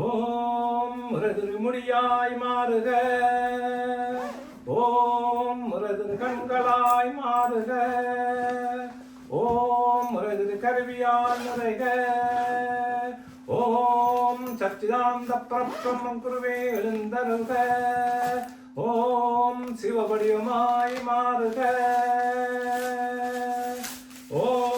ஓம் முரதிருமுடியாய் மாறுக, ஓம் முரதிரு கண்களாய் மாறுக, ஓம் முரதிரு கருவியால் நிறைக, ஓம் சச்சிதானந்த பரபிரம்மம் குருவே எழுந்தருக, ஓம் சிவவடிவமாய் மாறுக, ஓம்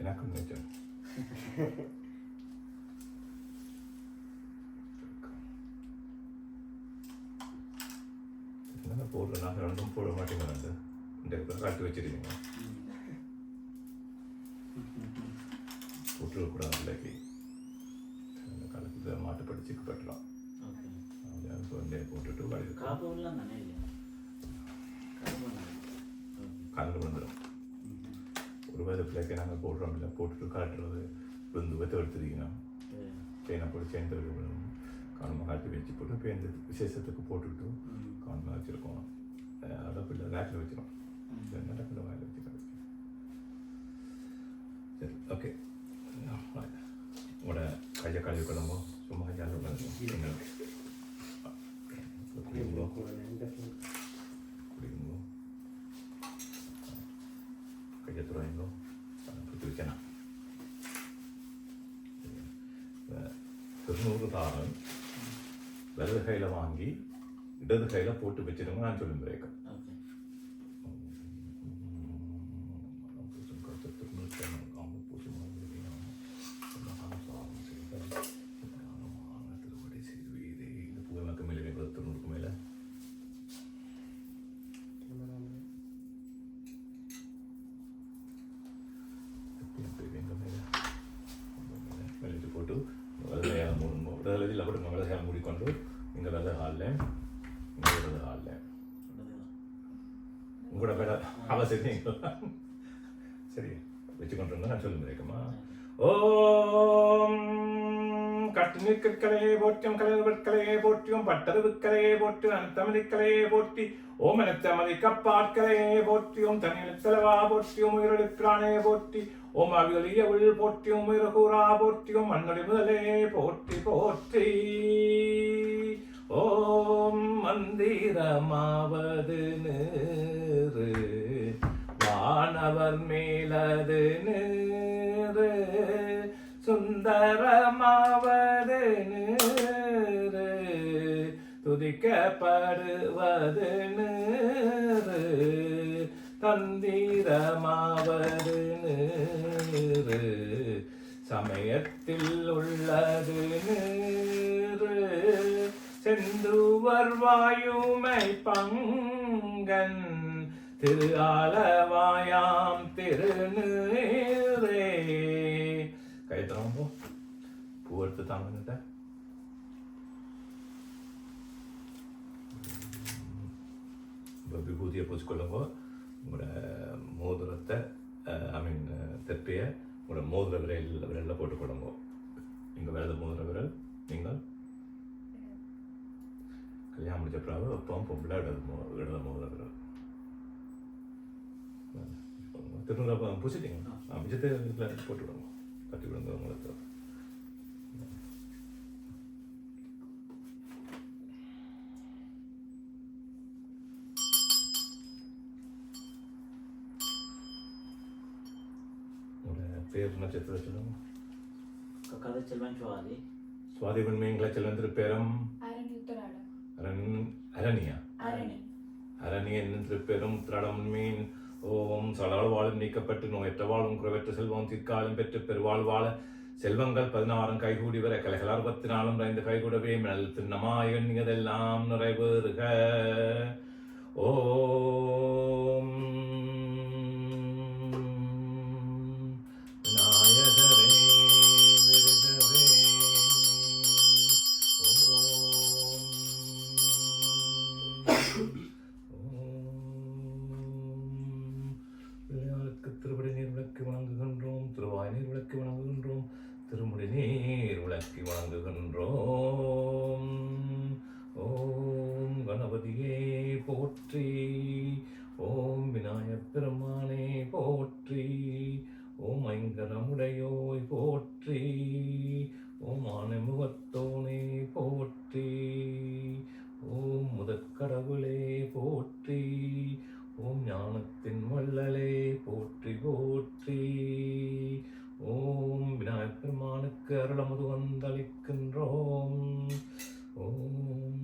எனக்கும் நினைச்சேன். என்ன போடுற நாங்கள் ரெண்டும் போட மாட்டேங்கிறாங்க. இந்த காட்டு வச்சிருக்கீங்க போட்டுக்கூடாது இல்லைக்கு அந்த காலத்துல மாட்டு படிச்சுக்கு கட்டலாம். போட்டுட்டு கலந்து வந்துடும். ஒரு வேலை பிள்ளைக்கு நாங்கள் போடுறோம் இல்லை, போட்டுட்டு காட்டுறது வந்து வெத்த எடுத்துருக்கணும். தேனை போட்டு சேர்ந்து கவனமாக காட்டி வச்சு போட்டு இப்போ இந்த விசேஷத்துக்கு போட்டுவிட்டு கவனமாக வச்சுருக்கோம். அதை பிள்ளை ரேக்கில் வச்சிடும், நல்ல பிள்ளை வாயில் வச்சுக்கிறது. சரி, ஓகே. உங்களோட கையை கழுவி கொள்ளும்போ சும்மா கையால் குடிக்கும்போ கையை துறையுங்கோ புத்தி வைக்கணும். திருநூறு தாரம் வலது கையில் வாங்கி இடது கையில் போட்டு வச்சிருங்க. நான் சொல்லி முறையேன். போட்டு வலதையாக இடதுல போட்டு வலதையாக மூடிக்கொண்டு இங்கே வலது ஹாலில் இங்கே இடது ஹாலில் உங்களோட பேர அவசியம் சரி வச்சுக்கொண்டு நான் சொல்லி முறைக்குமா. ஓம் கட்டுநீர்க்கலையே போற்றியும் கலைவற்கலையே போற்றியும் பட்டறிவுக்கலையே போற்றியும் அனத்தமதிக்கலையே போற்றி ஓம் அனத்தமதி கப்பாட்கலையே போற்றியும் தனியெழுத்தளவா போற்றியும் உயிரெழுக்கிறானே போற்றி ஓம் அவியலிய உள் போற்றியும் உயிரகூரா போற்றியும் மண்ணொழி முதலே போற்றி போற்றி. ஓம் மந்திரமாவது நேரு வானவர் மேலது நேரு சுந்தரமாவது நேரு துதிக்கப்படுவது நேரு தந்திரமாவது நேரு சமயத்தில் உள்ளது நேரு செந்துவர் வாயுமை பங்கன் திரு ஆலவாயாம் திருநீரே. கைத்தரம்போ பூ எடுத்து தாங்கிட்ட விபூதியை பூச்சிக்கொள்ளுங்கோ. உங்களோட மோதிரத்தை தெப்பையை உங்களோட மோதிர விரலில் போட்டுக்கொள்ளுங்கோ. நீங்கள் வலது மோதிர விரல், நீங்கள் கல்யாணம் முடிச்ச பிறகு அப்பவும் பொம்பளை இடது மோதிர விரல் திருநூறு பூசிட்டீங்க. மிச்சத்தை இதில் போட்டு விடுங்க, கட்டி விடுங்க உங்களுக்கு. பேர் நட்சத்திர சொல்லுங்க. கதிர்ச்செல்வன் சுவாதி. சுவாதி வெண்மைங்களா செல்வன் திருப்பேரம் அரணியா அரணி என்னும் திருப்பேரும் உத்திராடம் மீன். ஓம் சலால் வாழும் நீக்கப்பட்டு நோயற்ற வாழும் குறைவற்ற செல்வம் தீர்க்காலம் பெற்று பெருவாழ் வாழ செல்வங்கள் 16 கைகூடி வர கலைகள் 64 நிறைந்து கைகூடவே மினல் திண்ணமாய் எண்ணியதெல்லாம் நிறைவேறுக. ஓம் விநாயகரே விருகவே. திருப்படி நீர் விளக்கி வணங்குகின்றோம், திருவாய் நீர் விளக்கி வணங்குகின்றோம், திருமுடி நீர் விளக்கி வணங்குகின்றோம். ஓம் கணபதியே போற்றி, ஓம் விநாயகப் பெருமானே போற்றி, ஓம் ஐங்கரமுடையோய் போற்றி, ஓம் ஆனைமுகத்தோனே போற்றி, ஓம் முதற்கடவுளே போற்றி, ஓம் ஞானத்தின் வள்ளலே போற்றி போற்றி. ஓம் விநாயகப் பெருமானுக்கு அருளமுது வந்தளிக்கின்றோம். ஓம்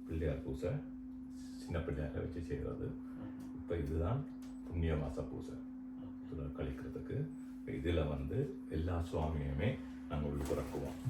பிள்ளையார் பூசை, சின்ன பிள்ளையாரை வச்சு செய்கிறது. இப்போ இதுதான் புண்ணிய மாச பூசை கழிக்கிறதுக்கு. இதில் எல்லா சுவாமியுமே நாங்கள் உள்புறக்குவோம்.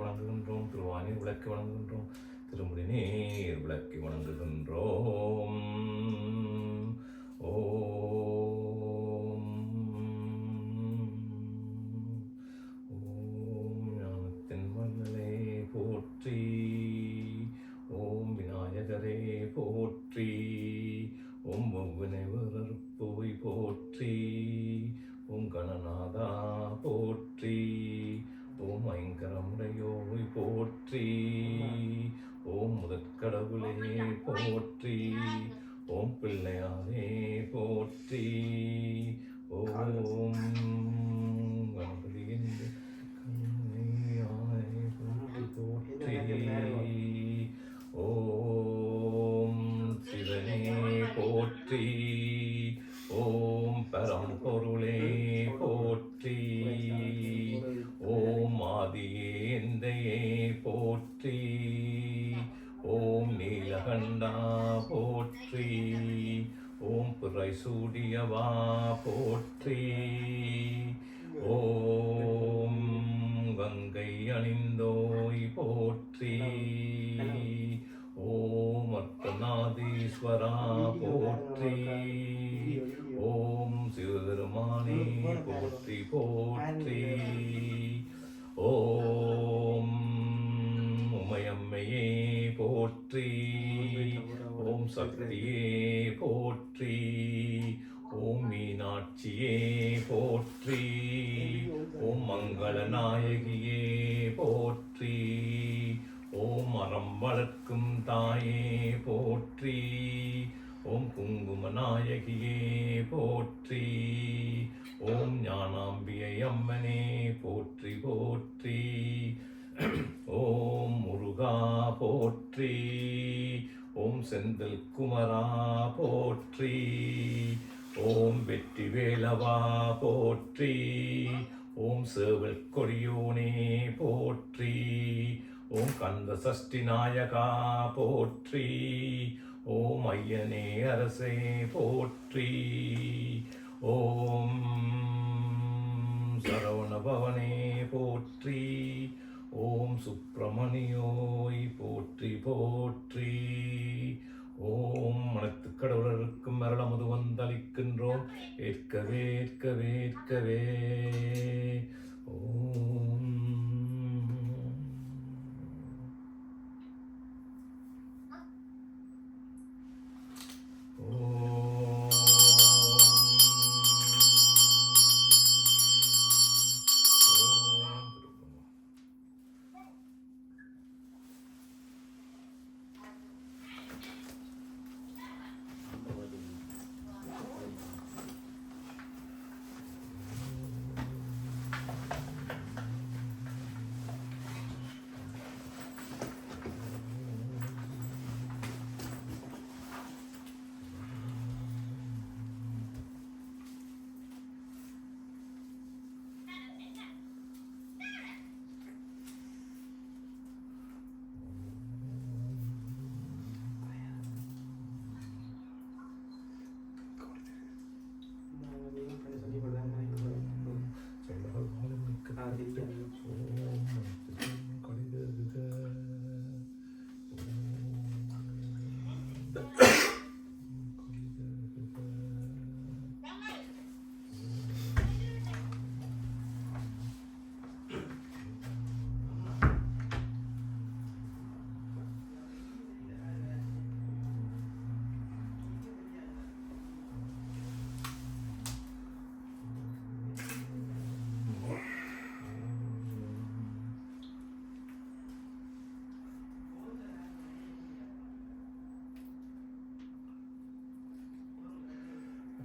வணங்குகின்றோம், திருவானீர் விளக்கி வணங்குகின்றோம், திருமுடி நீர் விளக்கி வணங்குகின்றோம். ஓம் ஓம் ஞானத்தின் வள்ளலே போற்றி, ஓம் விநாயகரே போற்றி, ஓம் ஒவ்வினை வரற்போய் போற்றி, ஓம் கணநாதா போற்றி, ஓம் ஐங்கரமுடையோய் போற்றி, ஓம் முதற்கடவுளே போற்றி, ஓம் பிள்ளையாரே போற்றி, ஓம் கணபதியின் கண்ணையாய் போற்றி, ஓம் சிவனே போற்றி, ஓம் பரம்பொருளே போற்றி, ஓம் ஆதியேந்தையே போற்றி, ஓம் நீலகண்டா போற்றி, ஓம் பிறை சூடியவா போற்றி, ஓம் கங்கை அணிந்தோய் போற்றி, ஓம் அர்த்தநாதீஸ்வரா போற்றி, ஓம் சிவபெருமானே போற்றி போற்றி, ஓம் உமையம்மையே போற்றி, ஓம் சக்தியே போற்றி, ஓம் மீனாட்சியே போற்றி, ஓம் மங்களநாயகியே போற்றி, ஓம் அறம் வளர்க்கும் தாயே போற்றி, ஓம் குங்குமநாயகியே போற்றி, ஓம் ஞானாம்பிகை அம்மனே போற்றி போற்றி, ஓம் முருகா போற்றி, ஓம் செந்தில் குமரா போற்றி, ஓம் வெற்றி வேலவா போற்றி, ஓம் சேவல் கொடியோனே போற்றி, ஓம் கந்த சஷ்டி நாயகா போற்றி, ஓம் ஐயனே அரசே போற்றி, ஓம் சரவண பவனே போற்றி, ஓம் சுப்பிரமணியோய் போற்றி போற்றி, ஓம் அனைத்து கடவுளருக்கும் மரணமுது வந்தளிக்கின்றோம் ஏற்கவே ஏற்கவே ஏற்கவே. ஓம்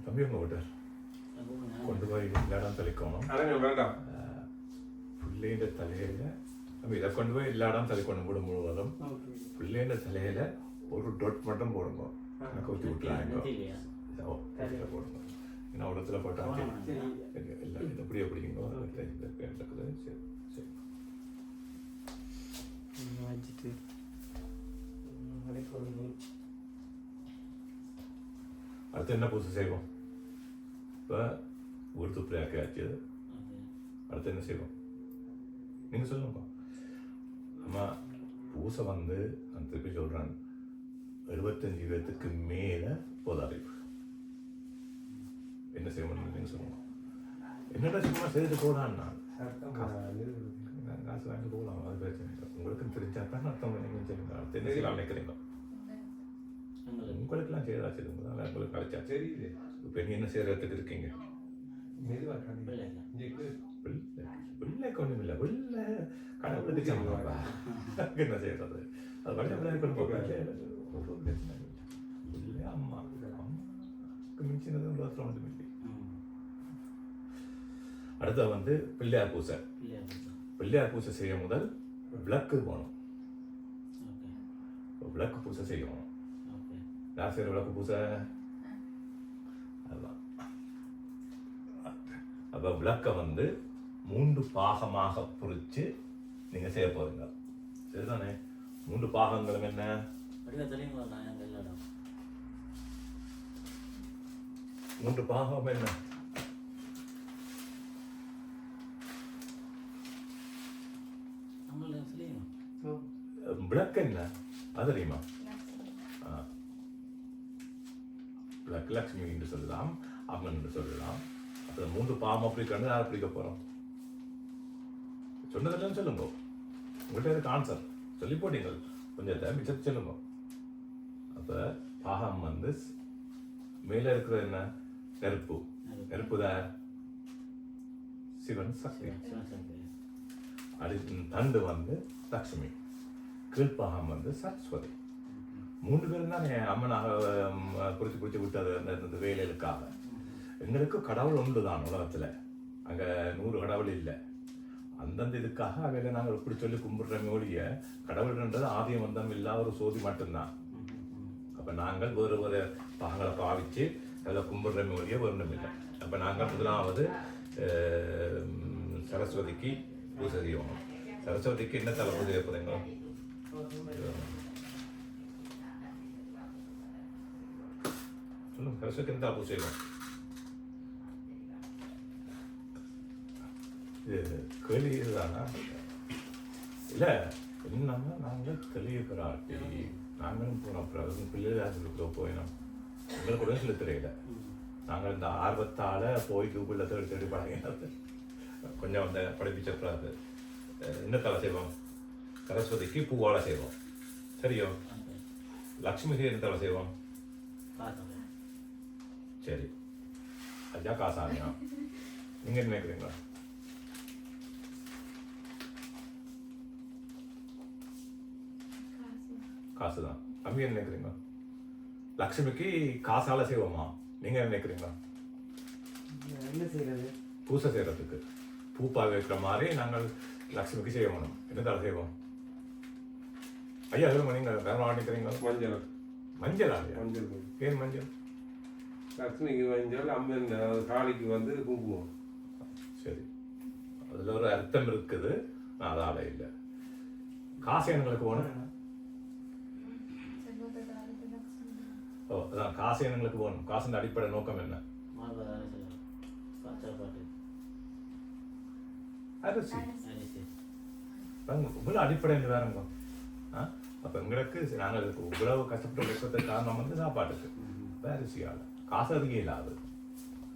தம்பி உங்க விட்டார் கொண்டு போய் இல்லாடம் தெளிக்கணும். வேண்டாம் பிள்ளைன்ற தலையில நம்ம இதை கொண்டு போய் இல்லாடம் தெளிக்கணும் கூட முழுவதும். பிள்ளைன்ற தலையில ஒரு டொட் மட்டும் போடுங்க, எனக்கு ஊற்றி விட்டுறாங்க போடுங்க. ஏன்னா உடத்துல போட்டாங்க இல்லை எப்படியே பிடிக்குங்க. சரி சரி வச்சுட்டு அடுத்து என்ன பூசை செய்வோம்? இப்போ ஒரு துப்புரையாக்கி ஆச்சு, அடுத்து என்ன செய்வோம் நீங்கள் சொல்லுங்கப்பா. ஆமாம், பூசை வந்து நான் திருப்பி சொல்கிறேன், 75 பேர்த்துக்கு மேலே போதாரிப்பு. என்ன செய்வோம் நீங்கள் சொல்லுங்க. என்னடா சும்மா செய்துட்டு போகலான்னு காசு வாங்கிட்டு போகலாம், அது பிரச்சனை இல்லை. உங்களுக்கும் தெரிஞ்சா தான் அர்த்தம். நீங்கள் செய்யுங்க. அடுத்து என்ன செய்யலாம் நினைக்கிறீங்க? உங்களுக்கெல்லாம் செய்யறதா செய்யுங்க, உங்களுக்கு கழிச்சா தெரியுது. இப்போ நீ என்ன செய்யறதுக்கு இருக்கீங்க? வெள்ளை கொண்டும் இல்லை, வெள்ளை கடவுளுக்கு சம்பளம்ப்பா. என்ன செய்யறது? அது வழியாக கொண்டு போக இல்லை. அம்மா அம்மாக்கு மிஞ்சினது உலகத்தில் ஒன்று இல்லை. அடுத்த வந்து பிள்ளையார் பூசை. பிள்ளையார் பூசை செய்ய முதல் விளக்கு போகணும். விளக்கு பூசை செய்யணும். யார் செய்கிற விளக்கு பூசை? அதுதான். அப்போ விளக்கை வந்து 3 பாகமாக பிரித்து நீங்கள் செய்ய போகிறீங்க. சரிதானே? 3 பாகங்களும் என்ன? 3 பாகம் என்ன? விளக்கு என்ன அது தெரியுமா? விளக்கு லட்சுமி என்று சொல்லலாம், அம்மன் என்று சொல்லலாம். அப்புறம் 3 பாகம் பிடிக்கணும். யார் பிடிக்க போகிறோம்? சொன்னதெல்லாம் சொல்லுங்க. உங்கள்கிட்ட இருக்கு ஆன்சர் சொல்லி போட்டீங்க, கொஞ்சம் மிச்சத்தை சொல்லுங்க. அப்போ பாகம் வந்து மேலே இருக்கிறது என்ன? நெருப்பு. நெருப்பு தான் சிவன் சக்தி. தண்டு வந்து லட்சுமி. கீழ்ப்பாகம் வந்து சரஸ்வதி. 3 பேரும் தான் அம்மனாக குறித்து விட்டது அந்த வேலைகளுக்காக. எங்களுக்கு கடவுள் ஒன்று தான் உலகத்தில், அங்கே 100 கடவுள் இல்லை. அந்தந்த இதுக்காக அவையில் நாங்கள் இப்படி சொல்லி கும்பிடுறோமே ஒழிய கடவுள்ன்றது ஆதியம் வந்தம் இல்லாத ஒரு சோதி மட்டும்தான். அப்போ நாங்கள் வேறு பாகங்களை பாவித்து அதில் கும்பிடுறோமே ஒழிய ஒன்றும் இல்லை. அப்போ நாங்கள் முதலாவது சரஸ்வதிக்கு பூஜை செய்யணும். சரஸ்வதிக்கு என்ன தலை பூஜை வைப்பதுங்க? சொல்லுங்க, சரஸ்வதிக்கு என்ன தலை பூஜை செய்யணும்? இது கேள்வி இதுதானா? இல்லை, என்னன்னா நாங்கள் தெளிய பிராட்டி நாங்களும் போனோம். அப்புறம் பிள்ளைகளுக்கு போயினோம். எங்களுக்கு கூட சொல்ல தெரியல. நாங்கள் இந்த ஆர்வத்தால் போய் கூகுளில் தேடி தேடி பழகினது. கொஞ்சம் அந்த படிப்பிச்சப்படாது. என்ன தலை செய்வோம்? சரஸ்வதிக்கு பூவாழை செய்வோம். சரியோ? லக்ஷ்மிக்கு என்ன தலை செய்வோம்? சரி, ஐயா காசாமியா. நீங்கள் என்ன நினைக்கிறீங்களா? காசு தான். அம்மி என்ன நினைக்கிறீங்க? லக்ஷ்மிக்கு காசால செய்வோமா? நீங்க என்ன நினைக்கிறீங்க? என்ன செய்யறது? பூசை செய்யறதுக்கு பூப்பா வைக்கிற மாதிரி நாங்கள் லக்ஷ்மிக்கு செய்யணும். என்னதால செய்வோம்? ஐயா சொல்லுங்க, நீங்க வேற நினைக்கிறீங்க? மஞ்சள். மஞ்சளா? மஞ்சள். ஏன் மஞ்சள்? லக்ஷ்மிக்கு மஞ்சள், அம்மன் காளிக்கு வந்து குங்குமம். சரி, அதுல ஒரு அர்த்தம் இருக்குது. அதால இல்லை. காசு எங்களுக்கு வேணும். ஓ, அதான் காசு எங்களுக்கு வேணும். காசின் அடிப்படை நோக்கம் என்ன? அரிசி. இவ்வளவு அடிப்படை வேறங்க. அப்ப எங்களுக்கு நாங்கள் இவ்வளவு கஷ்டப்பட்டு வைக்கிறதுக்கு காரணம் வந்து சாப்பாட்டுக்கு. அரிசியால காசு அதிகம் இல்லாது.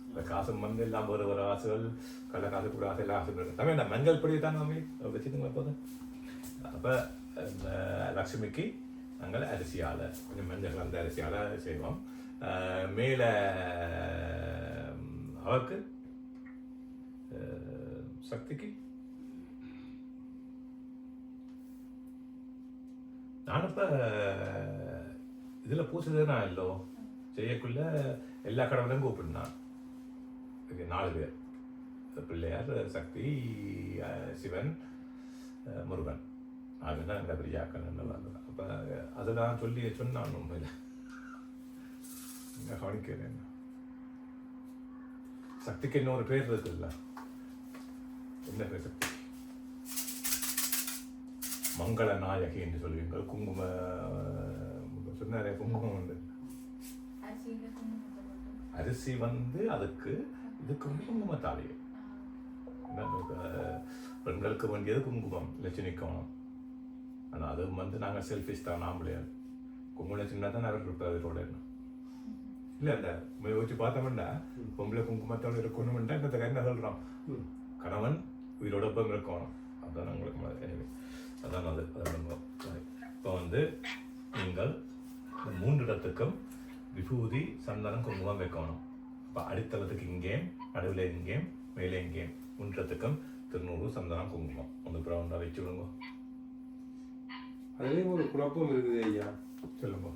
இந்த காசு வந்து எல்லாம் ஒரு ஆசைகள், கள்ள காசு கூட ஆசை எல்லாம் ஆசை தமிழ் இந்த மஞ்சள் பொடி தான் நம்ம வச்சுக்கோங்க எப்போது. அப்ப லக்ஷ்மிக்கு நாங்கள் அரிசியால் கொஞ்சம் மஞ்சள் அந்த அரிசியால் செய்வோம். மேலே அவருக்கு சக்திக்கு நான் இப்போ இதில் பூசதே நான் இல்லோ செய்யக்குள்ள எல்லா கடவுளையும் கூப்பிடுனான். 4 பேர், பிள்ளையார், சக்தி, சிவன், முருகன். அதுதான் எங்கள் பெரியாக்கள் என்ன. அப்போ அதெல்லாம் சொன்னான். உண்மையில் கவனிக்கிறேன். சக்திக்கு இன்னொரு பேர் இருக்குல்ல, என்ன பேர்? சக்தி மங்கள நாயகி என்று சொல்லுவீங்க. குங்கும சொன்னாரே, குங்குமம் வந்து அரிசி வந்து அதுக்கு இதுக்கு வந்து குங்குமத்தாலேயே பெண்களுக்கு வேண்டியது குங்குமம், லட்சுமிக்கணும். ஆனால் அது வந்து நாங்கள் செல்ஃபிஷ் தான். நாமளே குங்குமம் சின்ன தான் நிறைய இருப்பார் அதோட. இல்லை அந்த யோசிச்சு பார்த்தோம்னா பொம்பளை குங்குமத்தோடு இருக்கணும்னா என்ன சொல்கிறோம்? கணவன் உயிரோட இருக்கணும். அதுதான் உங்களுக்கு எனவே அதான் அது. இப்போ வந்து நீங்கள் 3 இடத்துக்கும் விபூதி, சந்தனம், குங்குமம் வைக்கணும். இப்போ அடித்தளத்துக்கு இங்கேயும், நடுவில் இங்கேயும், மேலே இங்கேயும் 3 இடத்துக்கும் திருநூறு, சந்தனம், குங்குமம் ஒன்று பிரவுண்டாக வச்சு விடுங்க. அதுலேயும் ஒரு குழப்பம் இருக்குது ஐயா. சொல்லுங்க.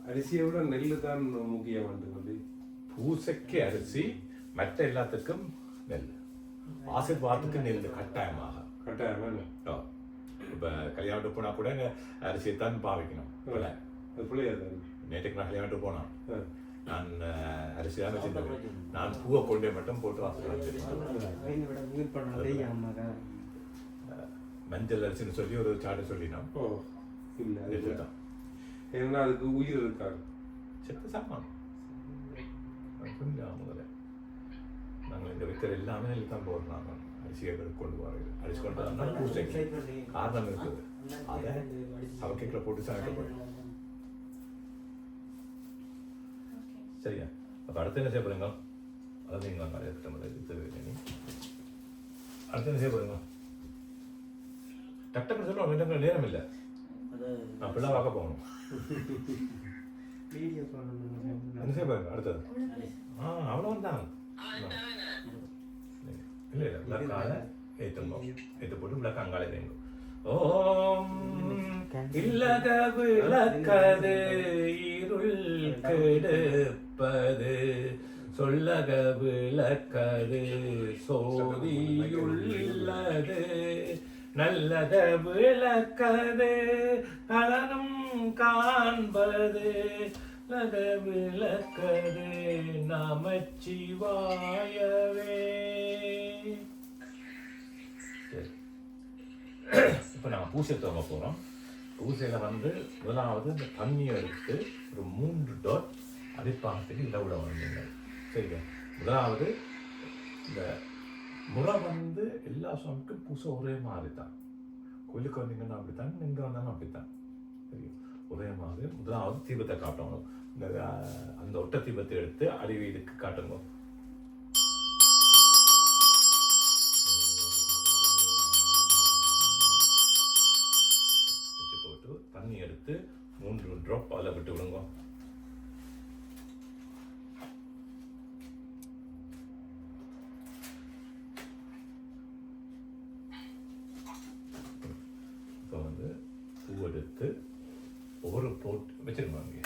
அரிசியை விட நெல்லு தான் முக்கியம். பூசைக்கு அரிசி, மற்ற எல்லாத்துக்கும் நெல். ஆசீர்வாதத்துக்கு நெல் கட்டாயமாக. இப்போ கல்யாணத்துக்கு போனால் கூட அரிசியை தான் பாவிக்கணும். நேற்றுக்கு நான் கல்யாணத்துக்கு போனான். நான் அரிசி தான் வச்சிருந்தேன். நான் பூவை கொண்டே மட்டும் போட்டு மஞ்சள் அரிசின்னு சொல்லி ஒரு சாட்டை சொல்லினோம். ஏன்னா அதுக்கு உயிர் இருக்காது. செத்து சாமான் கொஞ்சம் முதல்ல நாங்கள் இந்த வித்தர் எல்லாமே தான் போடுறோம். அரிசியை கொண்டு வரோம். அரிசி கொண்டு வரோம்னா பூசைக்கு காரணம் இருக்குது. அதை சவக்கைக்குள்ள போட்டு சமைக்கப்படும். சரியா? அப்போ அடுத்து என்ன செய்ய போறீங்க? அதை நீங்கள் நிறைய திட்டம் அடுத்து என்ன செய்ய போறீங்க? டக்குன்னு சொல்லுவோம். ரெண்டு நேரம் இல்லை. நான் பிள்ளை பார்க்க போகணும். என்ன செய்ய போறீங்க அடுத்தது? அவ்வளோதான். இல்லை இல்லை, விளக்கால ஏற்றணும். ஏற்ற போட்டு விளக்க அங்காலே வைங்க. ஓம் இல்லக விளக்கது இருள் கெடுப்பது, சொல்லக விளக்கது சோதியுள்ளது, நல்லத விளக்கது நலனும் காண்பது, நல்லத விளக்கது நமச்சிவாயவே. இப்போ நாங்கள் பூசை துவங்க போகிறோம். பூசையில் வந்து முதலாவது இந்த தண்ணியை எடுத்து ஒரு 3 டாட் அடிப்பாகத்துக்கு இதை விட வந்தீங்க. சரிங்க. முதலாவது இந்த முறை வந்து எல்லா சாமிக்கும் பூசை ஒரே மாதிரி தான். கோயிலுக்கு வந்தீங்கன்னா அப்படித்தான், இங்கே வந்தாலும் அப்படித்தான். சரியா? ஒரே மாதிரி முதலாவது தீபத்தை காட்டணும். இந்த அந்த ஒட்ட தீபத்தை எடுத்து அடிவீடுக்கு காட்டுங்க. போட்டு தண்ணி எடுத்து 3 ட்ராப் அதில் விட்டு விடுங்க. இப்போ வந்து பூ எடுத்து ஒரு போட்டு வச்சிருப்பாங்க.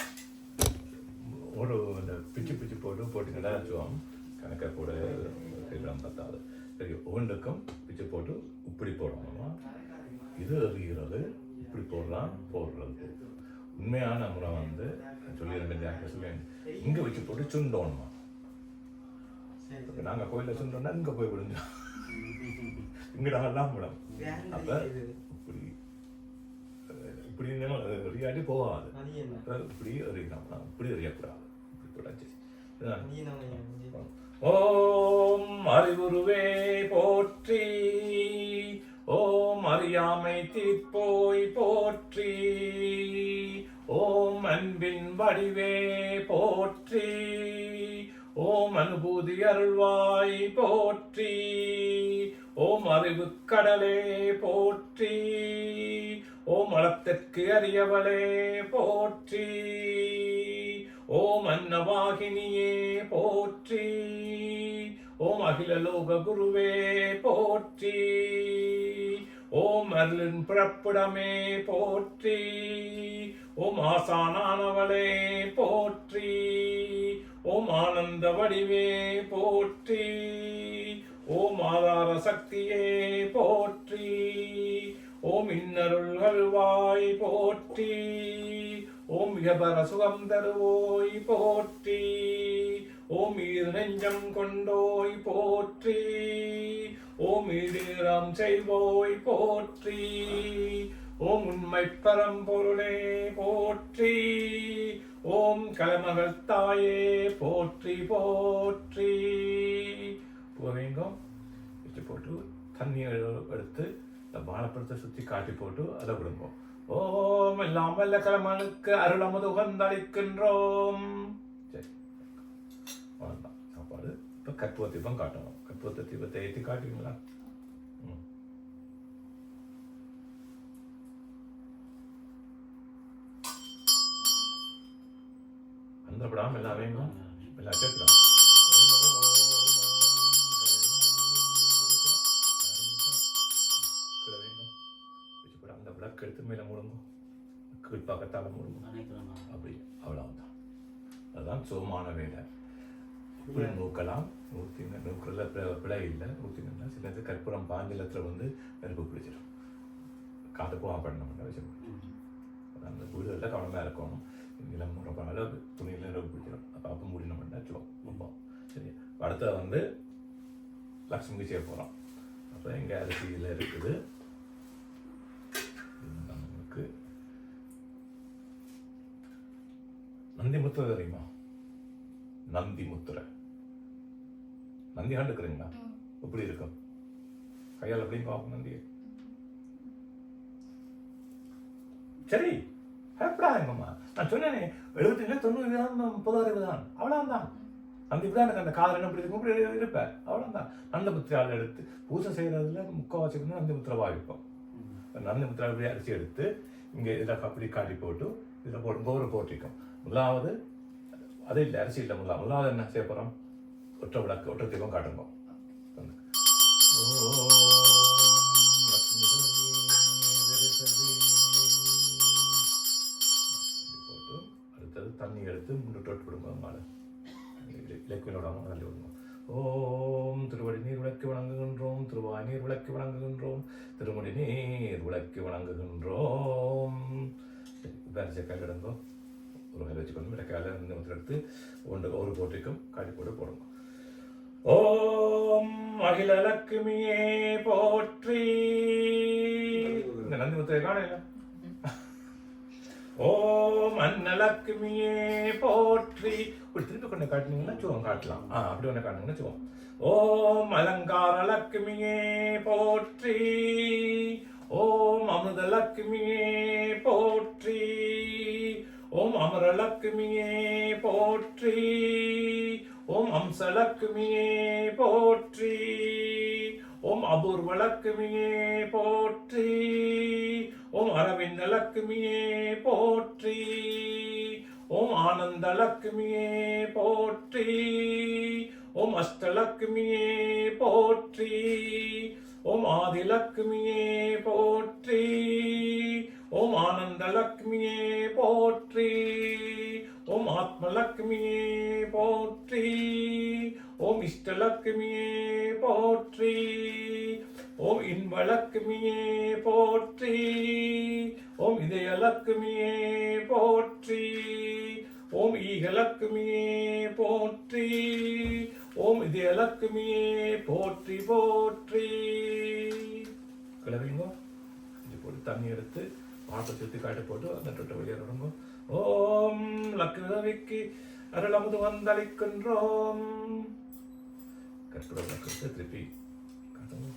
ஒரு இந்த பிச்சு போட்டு நடாச்சுவோம். கணக்கை போட செய்யலாம் பத்தாது. சரி, ஒவ்வொன்றுக்கும் பிச்சு போட்டு இப்படி போடணுமா, இது எறிகிறது, இப்படி போடுறது. உண்மையான முறை வந்து சொல்லியிருந்தேன், இங்கே வச்சு போட்டு சுண்டோணுமா. இப்போ நாங்கள் கோயிலில் சுண்டோம்னா இங்கே போய் விடுஞ்சோம், இங்கடாலாம் விடும். அப்போ இப்படி எறியாடி போகாது. இப்படி எறியணும், இப்படி எறியக்கூடாது. ஓம் அறிவுருவே போற்றி, ஓம் அறியாமை தீர்ப்போய் போற்றி, ஓம் அன்பின் வடிவே போற்றி, ஓம் அனுபூதி அருள்வாய் போற்றி, ஓம் அறிவு கடலே போற்றி, ஓம் அளத்திற்கு அறியவளே போற்றி, ஓம் அன்னவாகினியே போற்றி, ஓம் அகில லோக குருவே போற்றி, ஓம் அருளின் பிறப்பிடமே போற்றி, ஓம் ஆசானானவளே போற்றி, ஓம் ஆனந்த வடிவே போற்றி, ஓம் ஆதார சக்தியே போற்றி, ஓம் இன்னருள் அருள்வாய் போற்றி, ஓம் இகபர சுகம் தருவோய் போற்றி, ஓம் ஈர் நெஞ்சம் கொண்டோய் போற்றி, ஓம் ஈடேரம் செய்வோய் போற்றி, ஓம் உண்மை பரம்பொருளே போற்றி, ஓம் கலமகள் தாயே போற்றி போற்றி. போவீங்க போட்டு தண்ணி எடுத்து வாழைப்பழத்தை சுற்றி காட்டி போட்டு அதை விடுங்க. ஓம் எல்லாம் வல்ல கலமனுக்கு அருளமது உகந்தளிக்கின்றோம். சரி, அவ்வளோதான் சாப்பாடு. இப்போ கற்பூர தீபம் காட்டணும். கற்பூர தீபத்தை ஏற்றி காட்டுவீங்களா? அந்த படம் எல்லாம் வேணும், எல்லாம் சேர்த்துடும். அந்த விளக்கு எடுத்து மேலே மூடுங்க, கீழ்ப்பாக்கத்தால் மூடுங்க. அப்படி அவ்வளவுதான். அதுதான் சுகமான வேலை. இப்படி நூக்கலாம். நூற்றிங்க நூக்கில் பிழை இல்லை. நூற்றிங்கன்னா சில நேரத்தில் கற்பூரம் பாஞ்சலத்தில் வந்து நெருப்பு பிடிச்சிடும். காற்றுக்கும் ஆப்படணும் வச்சுக்கணும். அந்த வீடுகளில் கவனமாக இருக்கணும். நிலம் முறைப்பானால துணியில் நெருப்பு பிடிச்சிடும். அப்போ மூடினோம்னா ரொம்ப சரி. அடுத்த வந்து லக்ஷ்மிக்கு செய்ய போகிறோம். அப்போ எங்கள் அரிசியில் இருக்குது. நமக்கு நந்தி முத்திரை தெரியுமா? நந்தி முத்திரை. நந்தி கண்டுக்கிறீங்களா? எப்படி இருக்கும்? கையால் எப்படின்னு பார்ப்போம் நந்தியை. சரி, பயப்படாதீங்கம்மா. நான் சொன்னேனே 75 90 30 தான். அவ்வளோதான். அந்த இப்படி எனக்கு அந்த காதல் என்ன இப்படி இருக்கும், இப்படி இருப்பேன். அவ்வளோதான். நந்த முத்திரையால் எடுத்து பூஜை செய்கிறதுல முக்கால்வாசி நந்தி முத்திரை வாங்கிப்போம். நந்தி முத்திரை இப்படி அரிசி எடுத்து இங்கே இதில் அப்படி காட்டி போட்டு இதில் போட்டு கோரை போட்டிருக்கோம். முதலாவது அது இல்லை, அரிசி இல்லை. முதலாவது என்ன செய்ய போகிறோம்? ஒற்றை விளக்கு, ஒற்றை தீபம் காட்டுங்க. போட்டு அடுத்தது தண்ணி எடுத்து 3 டொட்டு விடுங்க. மேலே இலக்கியோட தள்ளி விடுங்க. ஓம் திருவடி நீர் விளக்கி வணங்குகின்றோம், திருவாய் நீர் விளக்கி வணங்குகின்றோம், திருமுடி நீர் விளக்கி வணங்குகின்றோம். அரிசியை கையில் எடுங்கோ. ஒரு கையில் வச்சுக்கணும். விளக்கால எடுத்து ஒரு போட்டிக்கும் காட்டி போட்டு போடுங்க. ஓம் அகில லட்சுமியே போற்றி, காணல. ஓம் அன்னலக்ஷ்மியே போற்றி. இப்படி திருப்பி கொண்டு காட்டினீங்கன்னா சுகம் காட்டலாம். அப்படி ஒன்று காட்டினீங்கன்னா சுகம். ஓம் அலங்கார லக்ஷ்மியே போற்றி. ஓம் அமுதலக்ஷ்மியே போற்றி. ஓம் அமரலக்ஷ்மியே போற்றி. ஓம் அம்சலக்ஷ்மியே போற்றி. ஓம் அபூர்வலக்ஷ்மியே போற்றி. ஓம் அரவிந்தலக்ஷ்மியே போற்றி. ஓம் ஆனந்தலக்ஷ்மியே போற்றி. ஓம் அஷ்டலக்ஷ்மியே போற்றி. ஓம் ஆதிலக்ஷ்மியே போற்றி. ஓம் ஆனந்தலக்ஷ்மியே போற்றி. ஓம் ஆத்மலக்ஷ்மியே போற்றி. ஓம் இஷ்டலக்ஷ்மியே போற்றி. ஓம் இன்பலக்ஷ்மியே போற்றி. ஓம் இதயலக்ஷ்மியே போற்றி. ஓம் ஈகலக்ஷ்மியே போற்றி. ஓம் இதயலக்ஷ்மியே போற்றி போற்றி. கிளவிங்க இது போட்டு தண்ணி எடுத்து பாட்டை சுற்றி காட்டு போட்டு அந்த தொட்டை வெளியேறணுங்க. ஓம் லக்ஷ்மிக்கு அருளமுது வந்தளிக்கின்றோம். கற்பூர விளக்கு திருப்பி காட்டுங்க.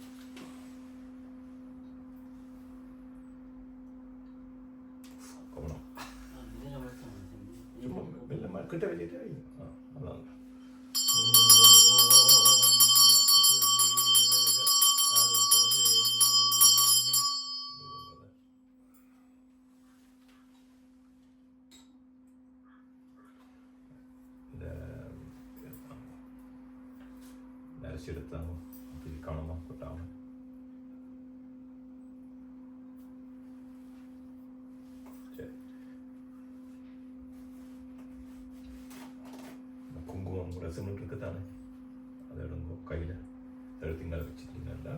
கவனம் வெள்ளமா கிட்ட வெளியிட்டு அவ்வளோ. அரிசி எடுத்தாங்க அப்படி கவனமாக போட்டாங்க. சரி, குங்குமம் ரசம் இருக்கு தானே, அதை எடுங்க கையில் எடுத்தீங்க வச்சுட்டீங்கன்னா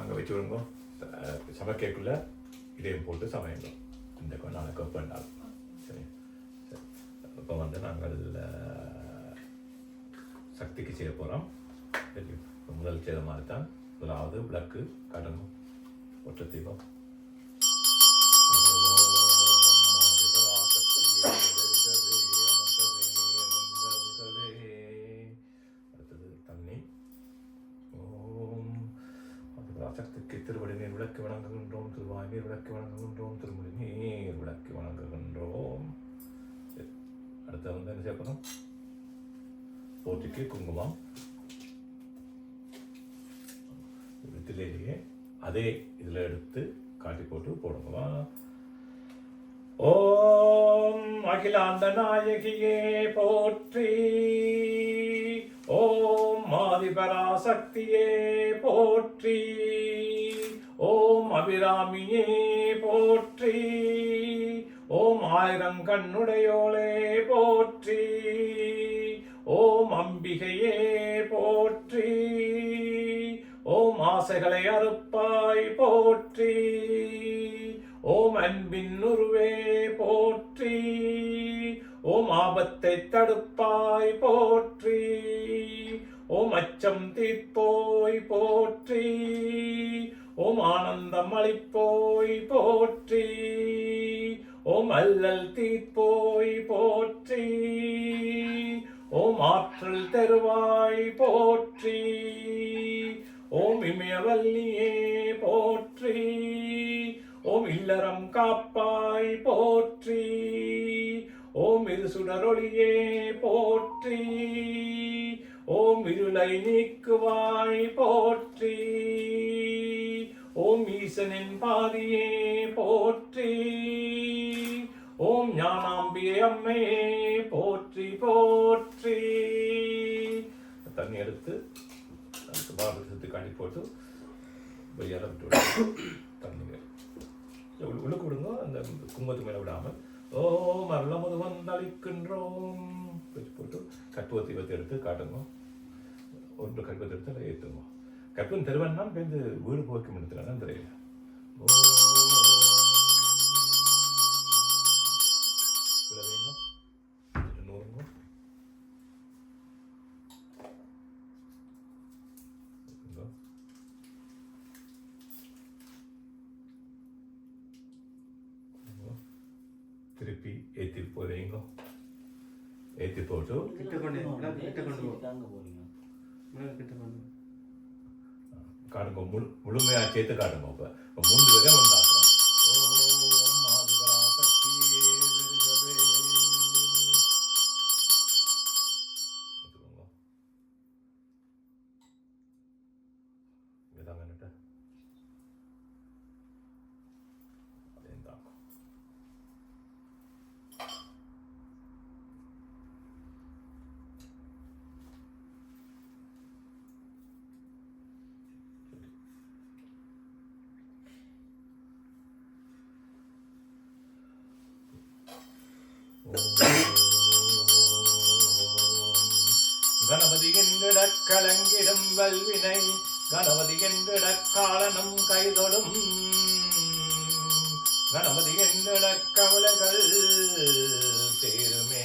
அங்கே வச்சு விடுங்க. சமைக்கக்குள்ள இதையும் போட்டு சமையங்க. இந்த நாலு கப் பண்ணாலும் சரி. சரி, இப்போ வந்து நாங்கள் சக்திக்கு செய்ய போகிறோம். சரி, முதல் செய்த மாதிரி தான். முதலாவது விளக்கு காட்டணும். ஒற்றை தீபம். அடுத்தது தண்ணி. ஓம் சக்திக்கு திருவடி நீர் விளக்கு வணங்குகின்றோம். திருவாய் நீர் விளக்கு வணங்குகின்றோம். திருமுடி நீர் விளக்கு வணங்குகின்றோம். அடுத்த வந்து என்ன சேர்க்கணும்? போற்றிக்கு குங்குமம். வித்திலேயே அதே இதில் எடுத்து காட்டி போட்டு போடுங்கம்மா. ஓம் அகிலாண்ட நாயகியே போற்றி. ஓம் ஆதிபராசக்தியே போற்றி. ஓம் அபிராமியே போற்றி. ஓம் ஆயிரங்கண்ணுடையோளே போற்றி. ஓம் அம்பிகையே போற்றி. ஓம் ஆசைகளை அறுப்பாய் போற்றி. ஓம் அன்பின் உருவே போற்றி. ஓம் ஆபத்தை தடுப்பாய் போற்றி. ஓம் அச்சம் தீர்ப்போய் போற்றி. ஓம் ஆனந்தம் அளிப்போய் போற்றி. ஓம் அல்லல் தீர்ப்போய் போற்றி. ஓம் ஆற்றல் தருவாய் போற்றி. ஓம் இமயவல்லியே போற்றி. ஓம் இல்லறம் காப்பாய் போற்றி. ஓம் இரு சுடரொளியே போற்றி. ஓம் இருளை நீக்குவாய் போற்றி. ஓம் ஈசனின் பாதியே போற்றி. ஓம் ஞானாம்பிகை அம்மையே போற்றி போற்றி. தண்ணி எடுத்து அதுக்கு பாபு சுற்றி காட்டி போட்டு வெளியால விட்டு விடுங்க. தண்ணிங்க உள்ளுக்கு விடுங்க, அந்த குங்குமத்து மேலே விடாமல். ஓம் அருளமுது வந்தளிக்கின்றோம் வச்சு போட்டு கற்பூர தீபத்தை எடுத்து காட்டுங்க. ஒன்று கற்பூரத்தை எடுத்து அதை ஏற்றுங்க. கற்பூரம் தருவன்னா பேருந்து வீடு போய்க்க முடியலன்னா தெரியல. நூறுங்க. திருப்பி ஏற்றி போவீங்க. ஏற்றி போட்டு கிட்ட கொண்டு கிட்ட கொண்டு போ. அங்க போறீங்க. கிட்ட கொண்டு காட்டுங்க. முழுமையாக சேர்த்து காட்டுங்க. இப்போ 3 வரை உண்டாக்குறோம். ஓம் ஆதிபராசக்தியே வருகவே. கணபதி என்றிடக் கலங்கிடும் வல்வினை கணபதி என்றிடக் காலனும் கைதொடும் கணபதி என்றிடக் கவலைகள் தீருமே.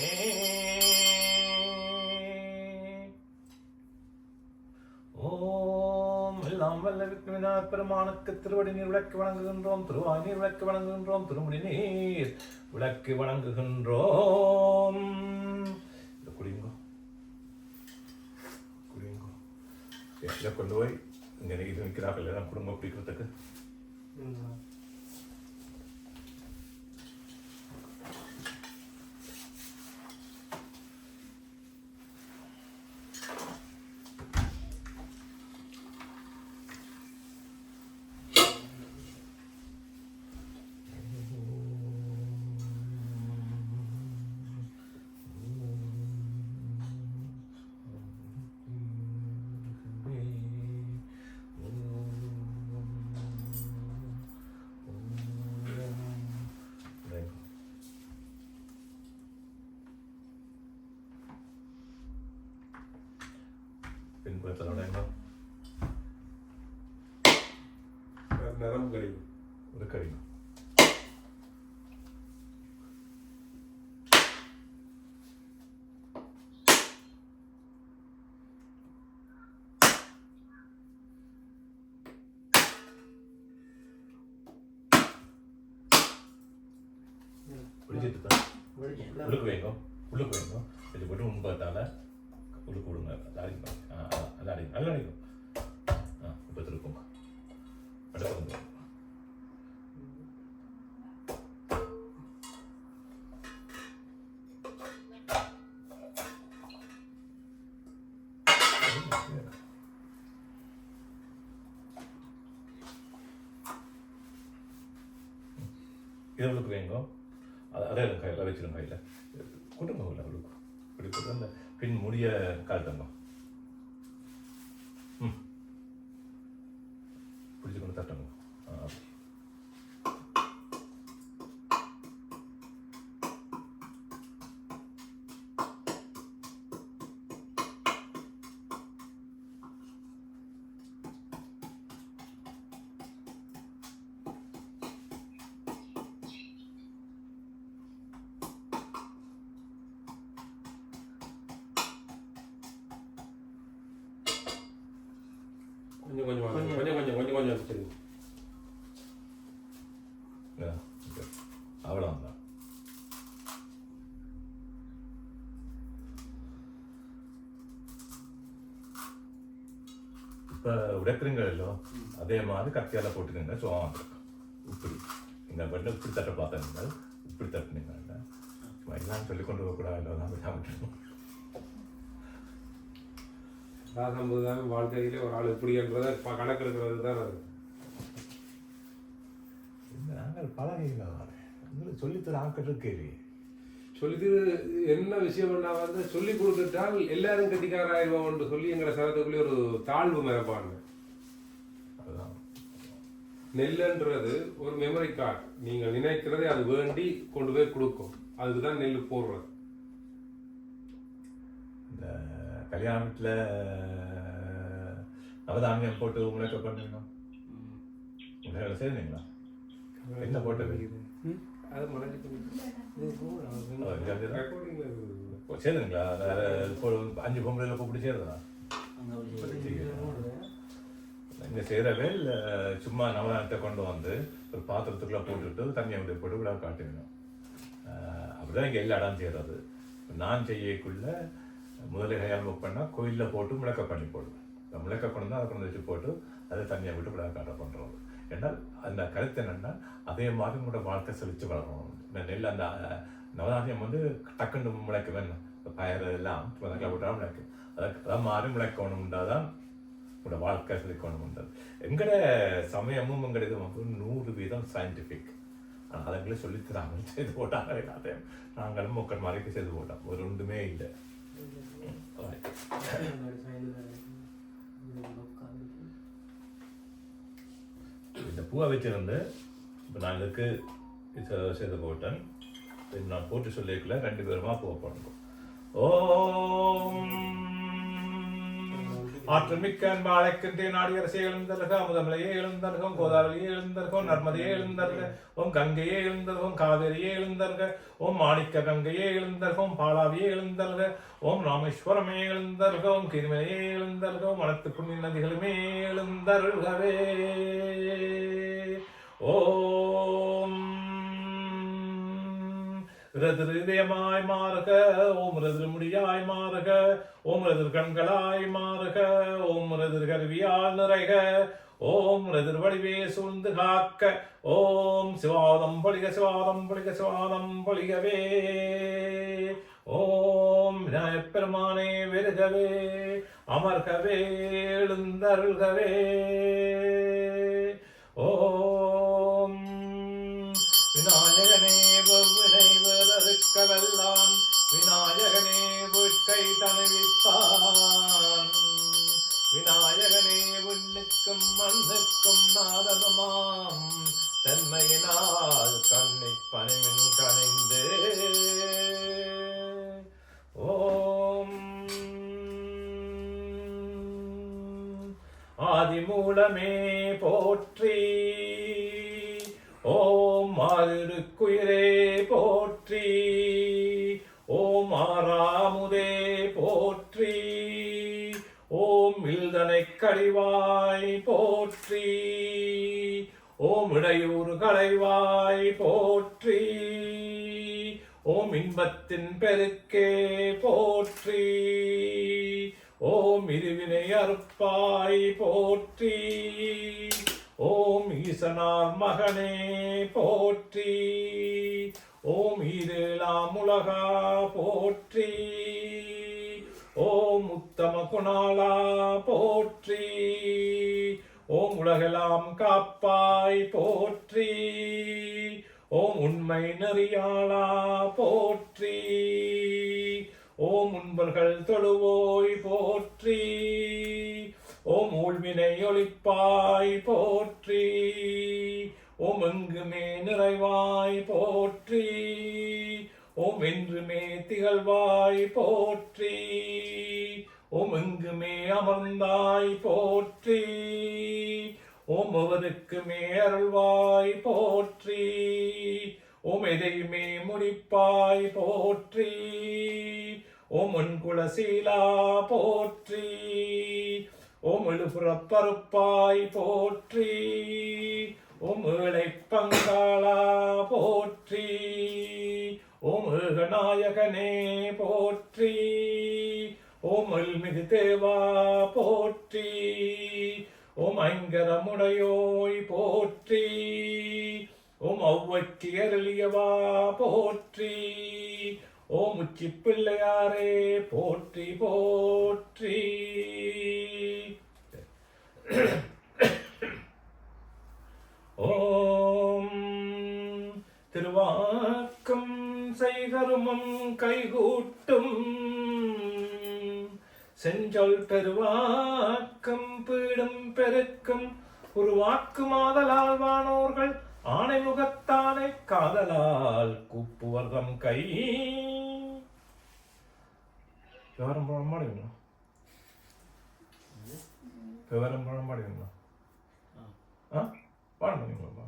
ஓம் எல்லாம் வல்ல விக்ரமநாத பெருமானுக்கு திருவடி நீர் விளக்கு வணங்குகின்றோம். திருவாய் நீர் விளக்கு வணங்குகின்றோம். திருமுடி நீர் விளக்கு வணங்குகின்றோம். குடிங்கோ குடிங்கோ. இதை கொண்டு போய் இங்கே இது நிற்கிறார்கள் எல்லாம் குடும்பம் பிடிக்கிறதுக்கு. பின்புறத்தோட நரம்பு கழிவு ஒரு கழிவு. பிடிச்சிட்டு உள்ளுக்கு வைங்க. உள்ளுக்கு வைங்க. இது போட்டு முன்பத்தால உள்ளுக்கு விடுங்க. அது அடிக்கும். அது அடிக்கும். நல்லா அடிக்கும். இப்போ திருப்போங்க. அடுத்து இது உள்ளுக்கு வைங்க. அதே கையில் வச்சிருங்க. கையில் கொடுங்க. உள்ளுக்கு இப்படி போட்டு அந்த பின் முடிய காட்டுங்க. பிடிச்சி கொண்டு தட்டுங்க. கொஞ்சம் கொஞ்சம் கொஞ்சம் கொஞ்சம் கொஞ்சம் கொஞ்சம் வச்சுருங்க. அவ்வளோதான். இப்போ உடைக்கிறீங்களோ அதே மாதிரி கத்தியால் போட்டுக்கோங்க. சோகம் இப்படி இந்த பண்ண இப்படி தட்ட பார்த்தீங்க. இப்படி தட்டுனீங்க. எல்லாம் சொல்லிக்கொண்டு போகக்கூடாது. நம்ம சாப்பிட்டுருக்கோம். சம்புதாயம் வாழ்க்கையிலே ஒரு ஆள் எப்படின்றத கணக்கு எடுக்கிறது தான் அது. நாங்கள் பழகிங்களா உங்களுக்கு சொல்லித்தர ஆட்கள் இருக்கே. சொல்லிட்டு என்ன விஷயம்னா வந்து சொல்லி கொடுத்துட்டால் எல்லாரும் கட்டிக்காராயிடுவோம்னு சொல்லி எங்களை சரத்துக்குள்ளே ஒரு தாழ்வு மரபாங்க. அதுதான் நெல்லுன்றது ஒரு மெமரி கார்டு. நீங்கள் நினைக்கிறதே அது வேண்டி கொண்டு போய் கொடுக்கும். அதுக்கு தான் நெல் போடுறது. இந்த கல்யாணத்தில் நவதானியம் போட்டு முன்னேற்ற பண்ணுவீங்க. உங்களை செய்வீங்களா? என்ன போட்டது? அது சேருங்களா? 5 பொம்பளையில் கூப்பிட்டு சேருதா? இங்கே சேரவே இல்லை. சும்மா நவதானத்தை கொண்டு வந்து ஒரு பாத்திரத்துக்குள்ளே போட்டுட்டு தண்ணியை விட்டு போட்டு விழா காட்டுவீங்க. அப்படிதான் இங்கே எல்லா இடம் செய்கிறது. நான் செய்யக்குள்ள முதல்ல கையால் புக் பண்ணால் கோயிலில் போட்டு முழக்க பண்ணி போடுவேன். முழக்க கொண்டு தான் அதை கொண்டு வச்சு போட்டு அதை தண்ணியை விட்டு விளையாட பண்ணுறது. ஏன்னால் அந்த கருத்து என்னென்னா அதே மாதிரி உங்களோட வாழ்க்கை செழித்து வளரணும். நெல் அந்த நவதானியம் வந்து டக்குன்னு முளைக்க வேணும். பயிர் எல்லாம் முதல்ல விட்டாலும் முளைக்கும். அதை மாறி முளைக்கணும்ன்றா தான் உங்களோட வாழ்க்கை செழிக்கணும்ன்றது. எங்களோட சமயமும் எங்களோட இது 100% சயின்டிஃபிக். ஆனால் அதுங்களே சொல்லித்தராங்க செய்து போட்டாங்க. எல்லாத்தையும் நாங்களும் மக்கள் மாதிரி செய்து போட்டோம். ஒரு ஒன்றுமே இல்லை. இந்த பூவை வச்சிருந்து இப்போ நான் இதுக்கு செய்து போட்டேன். நான் போட்டு சொல்லிக்கல 2 பேருமா பூவை போடணும். ஓம் ஆற்றல் மிக்க அன்பழைக்கின்றே நாடியரசே எழுந்தருக, அமுதமலையே எழுந்தருகம், கோதாவரியே எழுந்தருகம், நர்மதையே எழுந்தருக, ஓம் கங்கையே எழுந்தருகம், காவேரியே எழுந்தருக, ஓம் மாணிக்க கங்கையே எழுந்தருகம், பாலாவியே எழுந்தருக, ஓம் ராமேஸ்வரமே எழுந்தருக, ஓம் கிருமையே எழுந்தருக, ஓம் அனைத்து புண்ணிய நதிகளுமே எழுந்தருகவே. ஓம் ரதிருதயமாய் மாறுக, ஓம் ரதிரு முடியாய் மாறுக, ஓம் ரதிர் கண்களாய் மாறுக, ஓம் ரதிர் கருவியால் நிறைக, ஓம் ரதிர் வடிவே சூழ்ந்து காக்க, ஓம் சிவாதம் பொழிக சிவாதம் பொழிக சிவாதம் பொழிகவே. ஓம் விநாயகப் பெருமானே வெறுகவே, அமர்கவே, எழுந்தருள்கவே. ஓம் விநாயகனே வினை வேறறுக்கவெல்லாம், விநாயகனே வீட்டை தணிவிப்பான், விநாயகனே விண்ணுக்கும் மண்ணுக்கும் நாதனுமாம், தன்மையினால் கண்ணிப் பணிமின் கணிந்து. ஓம் ஆதிமூலமே போற்றி, ஓம் ஆதிருக்குயிரே போற்றி, ஓம் ஆறாமுதே போற்றி, ஓம் இல்தனை கழிவாய் போற்றி, ஓம் இடையூறு களைவாய் போற்றி, ஓம் இன்பத்தின் பெருக்கே போற்றி, ஓம் இருவினை அறுப்பாய் போற்றி, ஓம் ஈசனார் மகனே போற்றி, ஓம் ஈரேழாம் உலகா போற்றி, ஓம் உத்தம குணாளா போற்றி, ஓம் உலகெல்லாம் காப்பாய் போற்றி, ஓம் உண்மை நெறியாளா போற்றி, ஓம் உண்பர்கள் தொழுவோய் போற்றி, ஓம் ஊழ்வினை ஒளிப்பாய் போற்றி, ஓம் எங்குமே நிறைவாய் போற்றி, ஓம் என்றுமே திகழ்வாய் போற்றி, ஓம் எங்குமே அமர்ந்தாய் போற்றி, ஓம் எவருக்குமே அருள்வாய் போற்றி, ஓம் எதையுமே முடிப்பாய் போற்றி, ஓம் உன்குலசீலா போற்றி, ஓம் எழுபுறப்பருப்பாய் போற்றி, ஓம் ஏழை பங்காளா போற்றி, ஓம் ஏகநாயகனே போற்றி, ஓம் அல்மிகு தேவா போற்றி, ஓம் ஐங்கரமுடையோய் போற்றி, ஓம் ஒளவைக்கு அருளியவா போற்றி, ஓம் உச்சி பிள்ளையாரே போற்றி போற்றி. ஓம் திருவாக்கம் செய்கருமம் கைகூட்டும், செஞ்சொல் பெருவாக்கம் பீடும் பெருக்கும், உருவாக்குமாதலால் வானோர்கள் ஆணை முகத்தானை காதலால் கூப்புவர்தம் கை. விவரம் பழம் பாடுவீங்களா? விவரம் பழம் பாடுவீங்களா? பாடுவீங்களா?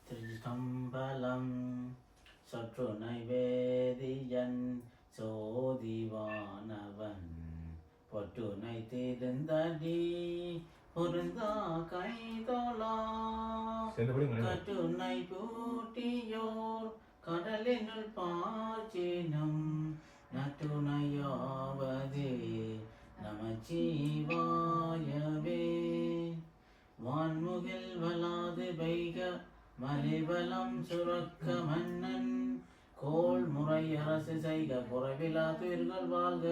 திருச்சம்பலம் சற்று நைவேதியன் சோதிவானவன் பொற்றுனை திருந்தடி பொருந்தா கைதோளா கட்டுனை பூட்டியோர் கடலினுள் பாய்ச்சினும் நட்டுணையாவதே நமச்சிவாயவே. வான்முகில் வளாது பெய்க மலிவலம் சுரக்க மன்னன் கோள் முறை அரசு செய்க குறைவிலா துயிர்கள் வாழ்க.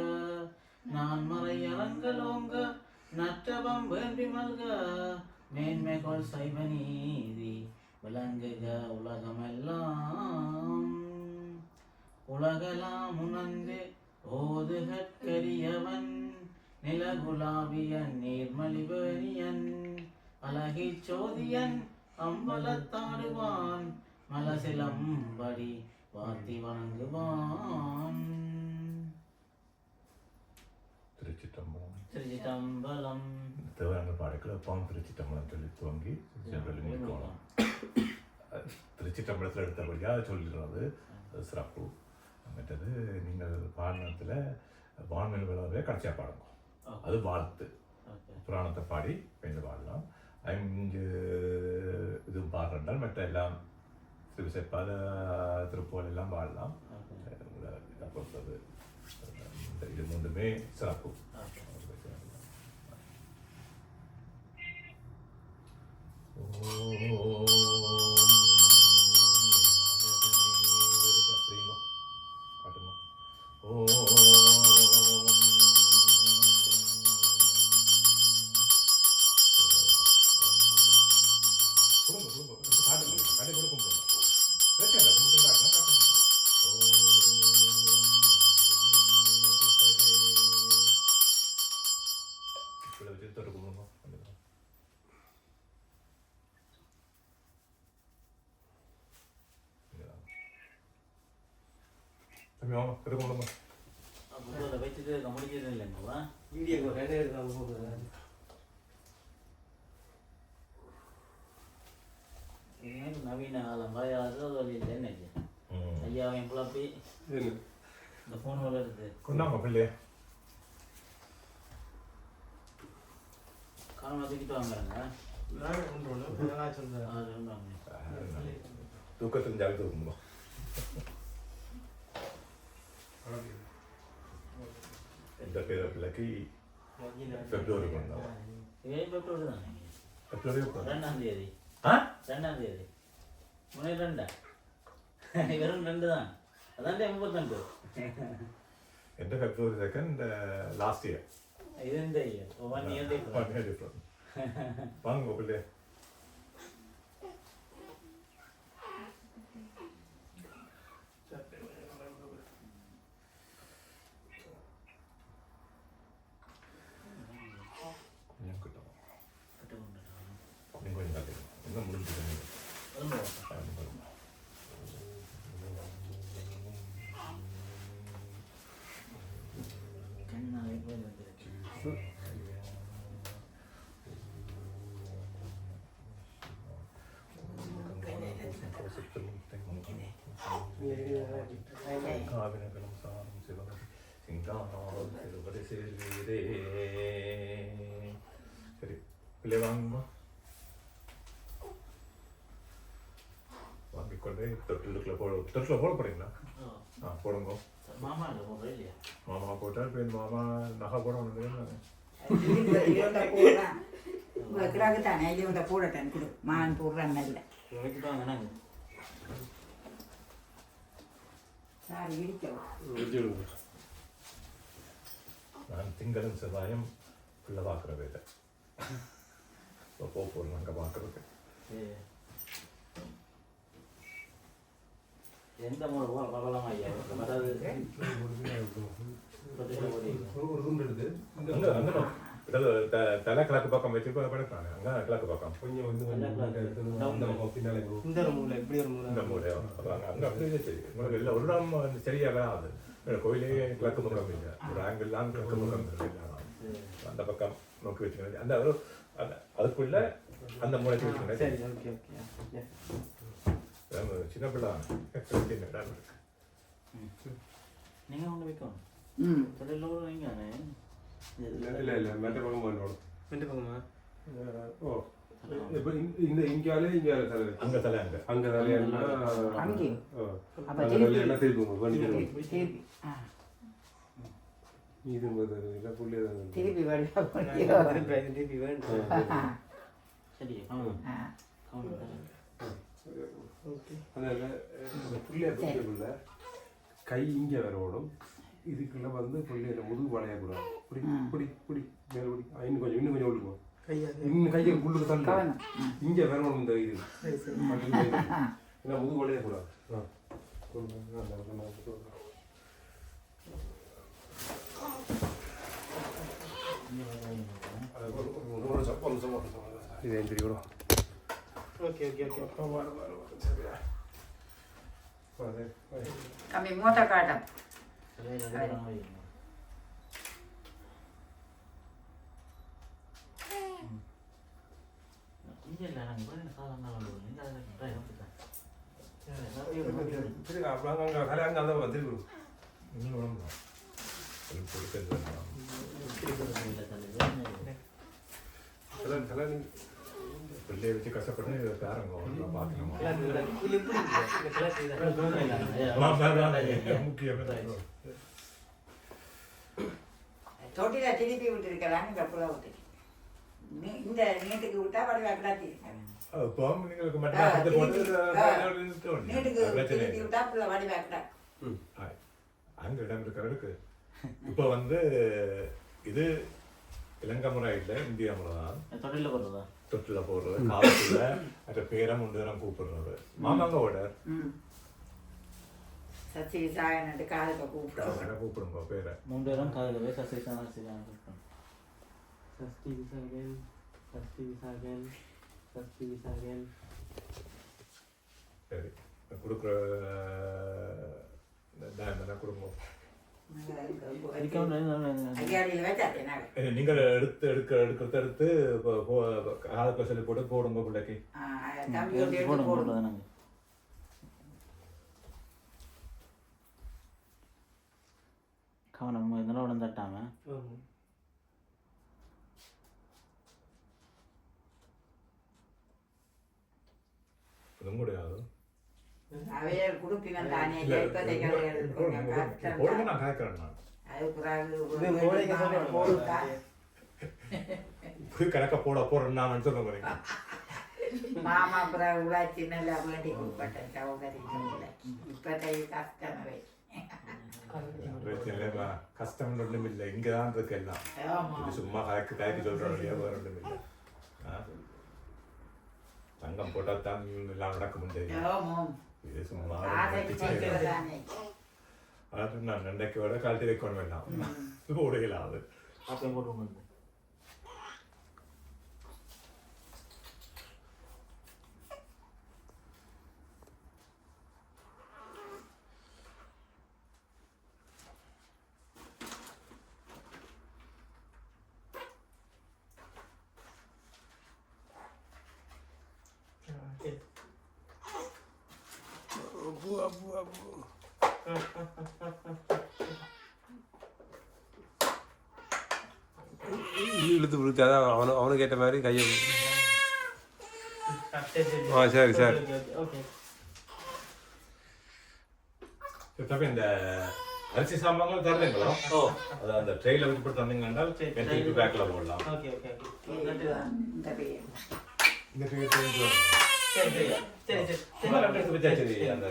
நான் மறை அரங்கலோங்க நற்றவம் வேண்டி மல்க மேன்மைகொள் சைவ நீதி விளங்குக உலகமெல்லாம். உலகலாம் உணர்ந்து ஓதுகற்கரியவன் நிலகுலாவியன் நீர்மலிவேணியன் அழகிச் சோதியன் அம்பலத்தாடுவான் மலசிலம்படி வாத்தி வணங்குவான். திருச்சிற்றம்பலம். திருச்சிட்டம்பலம். தேவரான பாடல்கள் அப்பாவும் திருச்சிற்றம்பலம் சொல்லி துவங்கி ஜெனரல் முடிக்கணும். திருச்சிற்றம்பலத்தில் எடுத்தபடியாக சொல்லிடுறது அது சிறப்பு. மற்றது நீங்கள் பாடினத்தில் வான்மேல் விழாவே கடைசியாக பாடுங்க, அது வாழ்த்து. புராணத்தை பாடி பெய்து பாடலாம். இங்கு இதுவும் பாடுறால் மற்ற எல்லாம் திருவிசைப்பாத திருப்போல் எல்லாம் பாடலாம். இதை பொறுத்தது இது மூன்றுமே சிறப்பு. வச்சுட்டு முடிக்கிறது இல்லைங்களா? நவீன காலம் வழி இல்லைன்னு ஐயாவையும் புலப்பி இந்த ஃபோன் வளருது. கொண்டாங்க பிள்ளைய காலமாக தூக்கிட்டு வாங்குறாங்க. தூக்கத்தில் ஜாலி தூக்கணும். எந்த பேர பிள்ளைக்கு பிப்ரவரி கொண்டாங்க. பிப்ரவரி தானே? பிப்ரவரி 2ஆம் தேதி. 2ஆம் தேதி. முன்னே 2 வெறும் 2 தான். அதான் 32. எந்த பிப்ரவரி 2nd லாஸ்ட் இயர். இது இந்த இயர் 1 இயர் டிஃபரண்ட். வாங்க பிள்ளை. சரி பிள்ளை வாங்குமா, வாங்கிக்கொண்டு தொட்டிலுக்குள்ள தொட்டில் போட போறீங்களா? போடுங்க. மாமா இல்லையா? மாமா போட்டால் இப்போ மாமா நகை போட ஒன்று கிடாக்கு தானே இவங்க போடட்டேன் கொடு மான் போடுறாங்க இல்லை சாரி இடிக்கவும். நான் திங்களும் செவ்வாயும் பிள்ளை பார்க்குற வேலை இப்போ போகிறோம் அங்கே பார்க்குறது. எந்த மூணு பகலாம் ஐயா அதாவது தலை கிழக்கு பக்கம் வச்சு படுப்பாங்க. அங்கே கிழக்கு பக்கம் கொஞ்சம் வந்து பின்னாலே இந்த மூலை இப்படி ஒரு மூலை இந்த மூலையோ அங்கே அப்படியே சரி. உங்களுக்கு இல்லை ஒரு இடம் சரியாக ஆகுது. கோயிலே கிழக்கு முகம் இல்லை, ஒரு ஆங்கிள்லாம் கிழக்கு முகம் இல்லை. அந்த பக்கம் நோக்கி வச்சுக்கணும். அந்த ஒரு அதுக்குள்ள அந்த மூளைக்கு வச்சுக்கணும். சின்ன பிள்ளை நீங்கள் ஒன்று வைக்கணும். தொழில் நீங்கள் இல்லை இல்லை மற்ற பக்கம் போகணும். ரெண்டு பக்கமா? ஓ இப்போ இந்த இங்காலே தலை அங்கே தலை அங்கே அங்கே தலையன்னா அங்கேயும் அப்போ அங்கே தலையன்னா திருப்பி பண்ணி தருவோம் திருப்பி இது இல்லை புள்ளி திருப்பி வழியாக சரி அந்த புள்ளிய கை இங்கே வரணும் இதுக்குள்ள வந்து புள்ளியில முதுகு வளையக்கூடாது இப்படி இப்படி இப்படி மேலே இப்படி இன்னும் கொஞ்சம் ஒழுக்கும் இன்னும் கையை உள்ளுக்கு தள்ளு இங்கே வரணும் இந்த இது ஏன்னா முதுகு வளையக்கூடாது இது என் தெரியும் ஓகே கம்மி மூத்த காட்டம் பிள்ளைய வச்சு கஷ்டப்பட்டு பேரங்க பார்க்கணுமா முக்கியம் தொட்டில திருப்பி விட்டுருக்கிறான்னு இந்த புள்ள விட்டு இந்த நீட்டுக்கு விட்டா படி வைக்கலாத்தி உங்களுக்கு மட்டும் நீட்டுக்கு திருப்பி விட்டா புள்ள வடி வைக்கலா அங்க இடம் இருக்கிறதுக்கு இப்போ வந்து இது இலங்கை முறை இல்லை இந்தியா முறை தான் தொட்டில போடுறதா தொட்டில போடுறது காலத்துல மற்ற பேரம் உண்டு நேரம் கூப்பிடுறது மாமாங்க ஓடர் சச்சி சாயனட்டு காலுக்கு கூப்பிடுவோம் கூப்பிடுங்க பேரை 3 பேரும் காதுல போய் சசி விசாகல் சரி கொடுக்குற குடும்பம் நீங்கள் எடுத்து காலத்தை சொல்லி போட்டு போடுங்க பிள்ளைக்கு கவனம் இதெல்லாம் உடனே தட்டாம இதுவும் முடியாது அவையர் குடுப்பினம் தானே போடுங்க நான் காய்க்கிறேன் நான் கணக்க போடுறேன் நான் சொல்ல போறேன் மாமா அப்புறம் உலாச்சி நல்லா வேண்டி கூப்பிட்டேன் சௌகரியம் இப்ப கஷ்டமே கஷ்டம் ஒன்றும் இல்லை இங்கதான் இருக்கு எல்லாம் இது சும்மா காய்க்கு சொல்றோம் இல்லையா வேற ஒன்றும் இல்லை தங்கம் போட்டா தான் எல்லாம் நடக்க முடியாது இது சும்மா அது நான் நண்டைக்கு விட கழட்டி வைக்கணும் வேண்டாம் உடையலாது அப்பயும் போட்டு இழுத்து பிடிச்சாதான் அவனுக்கு ஏற்ற மாதிரி கையை சரி சரி இந்த அரிசி சாம்பாங்களும் தருவீங்களோ அது அந்த ட்ரெயில வச்சு போட்டு தந்தீங்கன்னா திருப்பி பேக்கில் போடலாம் இந்த சரி அந்த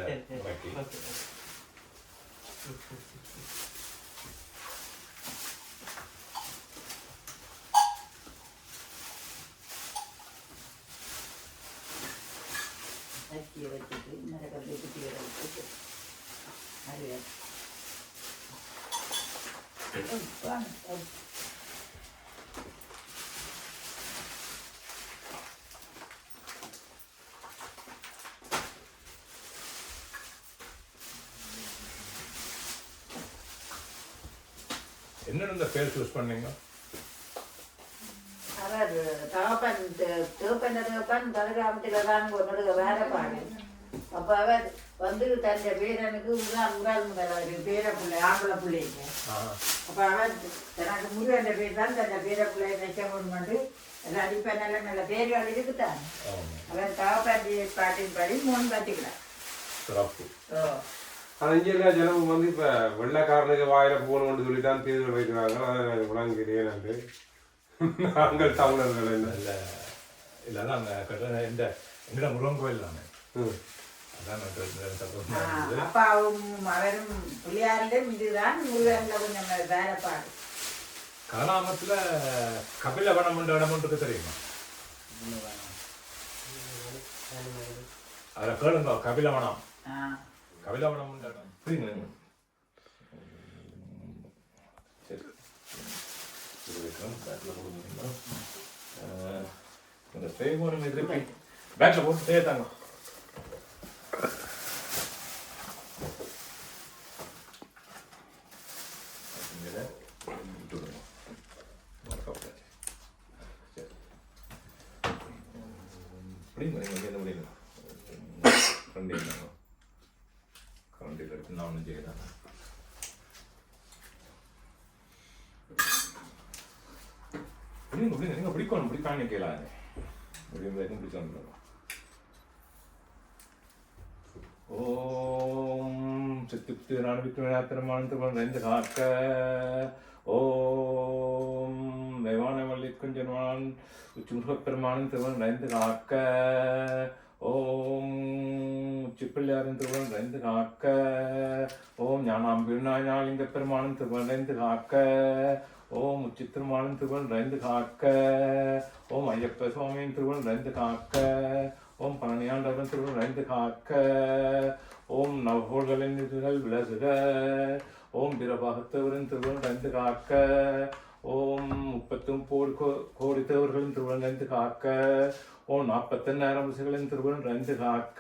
என்னென்ன பேர் சூஸ் பண்ணீங்க? அவர் தகப்பன் தகப்பன் பலராமத்தில் தான் ஒரு வேலை பாடு அப்போ அவர் வந்து தன் பேரனுக்கு முதல் பேர பிள்ளை ஆம்பளை பிள்ளைங்க. அப்போ அவன் தனக்கு முருகன் பேர் தான் தன் பேர பிள்ளையை வைக்க முடியுமென்று எல்லாம் இப்போ நல்ல நல்ல பேர்கள் இருக்குதான். அவன் தாப்பாண்டி பாட்டின் படி 3 பார்த்துக்கலாம். சிறப்பு. ஆனால் இங்கே எல்லா ஜனமும் வந்து இப்போ வெள்ளைக்காரனுக்கு வாயில போகணும்னு சொல்லி தான் தேர்தல் வைக்கிறாங்க. அதை உலகிறேன் நாங்கள் தமிழர்கள் என்ன இல்லை இல்லைன்னா அங்கே கட்ட இந்த எங்கட முருகன் கோயில் தானே. அதான் அப்பாவும் அவரும் பிள்ளையாரிலும் இதுதான் முருகன்ல கொஞ்சம் வேலைப்பாடு. கலாமத்தில் கபிலவனம் என்ற இடம் ஒன்று இருக்கு தெரியுமா? அதில் கேளுங்க கபிலவனம். கபிலவனம் என்ற இடம் புரியுங்க. சரி இந்த பேகோரம் எதிர்ப்பு பேக்கில் போட்டு சேர்த்தாங்க. கரண்டில் எடுத்து நான் ஒன்றும் செய்யலாம். நீங்கள் பிடிக்கணும் பிடிக்கான்னு கேளாது முடியும் பிடிச்சோம். ஓம் சித்தித்து நாடுவிக்ரமானந்தவன் ரெண்டு காக்க. ஓம் தெய்வான மல்லிக்குஞ்சன்வான் உச்சுமுகப்பெருமானன் திருவன் ரெண்டு காக்க. ஓம் உச்சிப்பிள்ளையாரின் திருவன் ரெண்டு காக்க. ஓம் ஞானாம்பிநாயலிங்க பெருமானன் திருவன் ரெண்டு காக்க. ஓம் உச்சித்திருமானன் திருவன் ரெண்டு காக்க. ஓம் ஐயப்ப சுவாமியின் திருவன் ரெண்டு காக்க. ஓம் பழனியாண்டவன் திருவன் ரெண்டு காக்க. ஓம் நவகோள்களின் இதுகள் விலகுக. ஓம் பிரபாகத்தவரின் திருவன் ரெண்டு காக்க. ஓம் 39 கோடி தேவர்களின் திருவன் ரெண்டு காக்க. ஓம் 48,000 ரிஷிகளின் திருவன் ரெண்டு காக்க.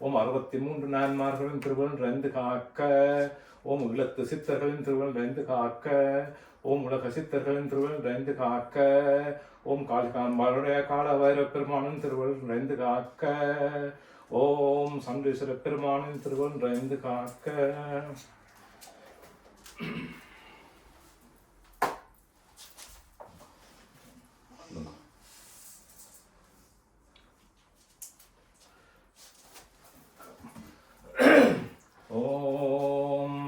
ஓம் 63 நான்மார்களின் திருவன் ரெண்டு காக்க. ஓம் இல்லத்து சித்தர்களின் திருவன் ரெண்டு காக்க. ஓம் உலக சித்தர்களின் திருவன் ரெண்டு காக்க. ஓம் காளிகாம்பாளுடைய கால வைர பெருமானின் திருவன் ரெண்டு காக்க. ஓம் சண்டீஸ்வர பெருமானின் திருவன் ரெண்டு காக்க. ஓம்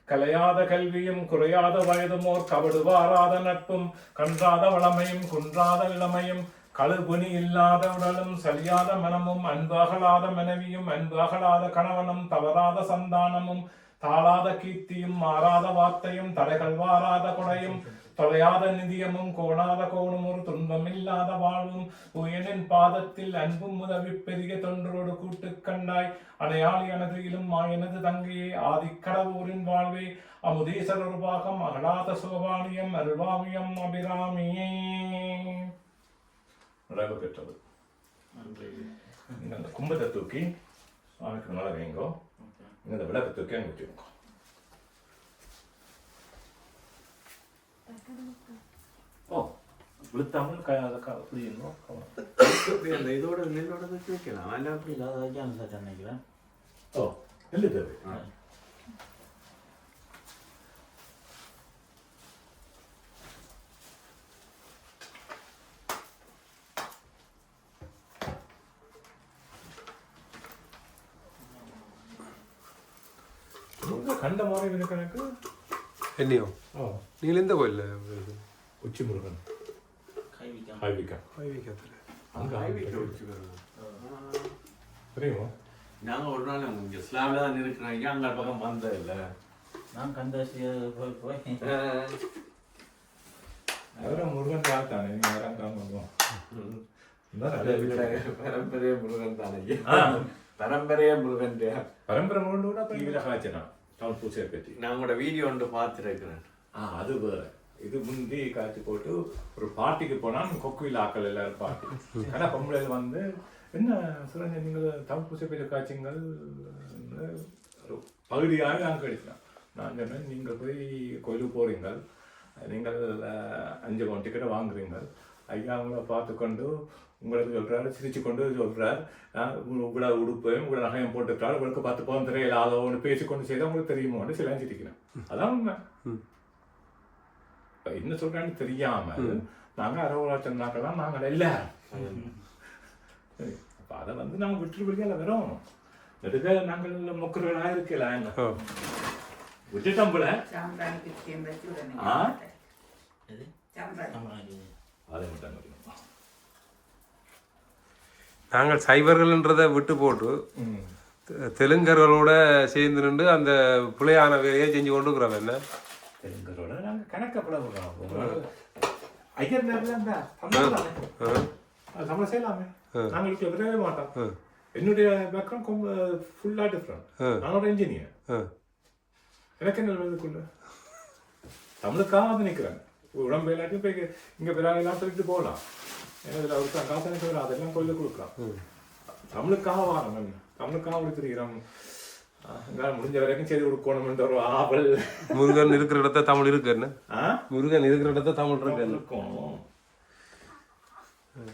கலையாத கல்வியும் குறையாத வயதுமோர் கபடு வாராத நட்பும் கன்றாத வளமையும் குன்றாத இளமையும் கழுகுனி இல்லாத உடலும் சலியாத மனமும் அன்பாகலாத மனைவியும் அன்பாகலாத கணவனும் தவறாத சந்தானமும் தாளாத கீர்த்தியும் மாறாத வார்த்தையும் தடைகள் வாராத கொடையும் தொலையாத நிதியமும் கோணாத கோணும் ஒரு துன்பமில்லாத வாழ்வும் உயனின் பாதத்தில் அன்பும் உதவி பெரிய தொன்றோடு கூட்டு கண்டாய் அடையாளி எனதிலும் மாயனது தங்கையே ஆதிக்கடவுரின் வாழ்வே அமுதீசர் ஒரு பாகம் அகலாத சோபானியம் அருள்வாமியம் அபிராமியே நிறைவு பெற்றது. நீங்கள் அந்த கும்பத்தை தூக்கி சுவாமிக்கு மேலே வைங்கோ. நீங்கள் அந்த விளக்கை தூக்கி அங்கே வச்சுக்கோங்க. ஓ விழுத்தாமல் புரியணும். அந்த இதோட நெல்லோட வச்சு வைக்கலாம். அதில் அப்படி இல்லாத வைக்காம சார் நினைக்கிறேன். ஓ நெல்லு தேவை. கண்ட மாதிரி இருக்கு எனக்கு. என்னையோ ஓ நீங்கள் எந்த கோயில் உச்சி முருகன் கைவிக்காம ஹைவிக்கா வைவிக்கத்தில் அங்கே ஹைவிக்கா வச்சு வரணும். தெரியுமா? நாங்கள் ஒரு நாள் இங்கே இஸ்லாமில் தான் இருக்கிறோம். அங்கே பக்கம் வந்தது இல்லை. நான் கந்தாசி போய் அவரை முருகன் தாத்தானே. நீங்கள் யாரும் காணுவோம் பரம்பரைய முருகன் தானே. பரம்பரைய முருகன் பரம்பரை முருகன் கூட தீவிர காய்ச்சனா தமிழ் பூசையை பற்றி நான் உங்களோட வீடியோ ஒன்று பார்த்துருக்கிறேன். அது வேற. இது முந்தி காய்ச்சி போட்டு ஒரு பார்ட்டிக்கு போனால் கொக்குவில் ஆக்கள் எல்லாரும் பார்ட்டி. ஆனால் பொம்பளைகள் வந்து என்ன சுரஞ்சன் நீங்கள் தமிழ் பூசை பற்றி காய்ச்சிங்கள் ஒரு பகுதியாக நாங்கள் கிடைக்கலாம். நான் சொன்னேன் நீங்கள் போய் கோயிலுக்கு போகிறீங்கள், நீங்கள் 5 டிக்கெட்டை வாங்குறீங்கள், ஐயா அவங்கள பார்த்துக்கொண்டு உங்களுக்கு சொல்கிறாரு, சிரிச்சு கொண்டு சொல்கிறார், உங்களை உடுப்பையும் உங்களை நகையம் போட்டுக்கிறார், உங்களுக்கு 10 பவுன் திரையில் அதை ஒன்று பேசிக்கொண்டு செய்தால் உங்களுக்கு தெரியுமோன்னு சில சிரிக்கிறேன். அதான் உண்மை. இப்போ என்ன சொல்கிறான்னு தெரியாமல் நாங்கள் 60 லட்சம் நாக்கெல்லாம் நாங்கள் எல்லாரும் அப்போ அதை வந்து நாங்கள் விட்டு வெளியால் வரோம். நெடுக நாங்கள் மொக்கர்களாக இருக்கலாம். என்ன விட்டுட்டோம் போல. சாம்பிராணிக்கு விஷயம் வச்சு உடனே எது சாம்பிராணி அதை மட்டும் நாங்கள் சைவர்கள்ன்றதை விட்டு போட்டு தெலுங்கர்களோட சேர்ந்து நின்று அந்த பிள்ளையான வேலையை செஞ்சு கொண்டு இருக்கிறோம். என்ன தெலுங்கரோட நாங்கள் கணக்கப்பட விடுறோம். ஐயர் நேரில் தமிழ் செய்யலாமே. நாங்கள் இதுக்குள்ள விடவே மாட்டோம். என்னுடைய பேக்ரவுண்ட் ஃபுல்லாக டிஃப்ரெண்ட். நான் ஒரு இன்ஜினியர். எனக்கு என்ன இதுக்குள்ள தமிழுக்காக வந்து நிற்கிறேன். உடம்பு எல்லாத்தையும் போய் இங்கே பிறாங்கெல்லாம் சொல்லிட்டு போகலாம். ஏன்னா இதில் ஒரு காசனை சொல்கிறேன், அதெல்லாம் கோயிலுக்கு கொடுக்கலாம். தமிழுக்காக வாரம் என்ன தமிழுக்காக கொடுத்துருக்கிறோம். எங்களால் முடிஞ்ச வரைக்கும் செய்து கொடுக்கணும்ன்ற ஒரு ஆவல். முருகன் இருக்கிற இடத்த தமிழ் இருக்கு. என்ன முருகன் இருக்கிற இடத்த தமிழ் இருக்கும்.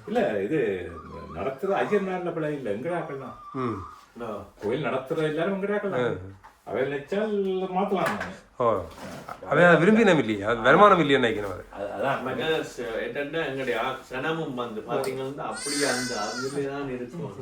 இல்ல இது நடத்துற ஐயர் நாளில் பிள்ளை இல்லை, எங்கடாக்கள் தான் கோயில் நடத்துற எல்லாரும் எங்கடாக்கள் தான். அவை நினைச்சால் மாத்தலாம். அவன் விரும்பினம் இல்லையா, வருமானம் இல்லையா நினைக்கிறேன். அதான் என்னன்னா எங்களுடைய சனமும் வந்து பாத்தீங்கன்னா அப்படியே அந்த அதுலதான் இருக்கும்.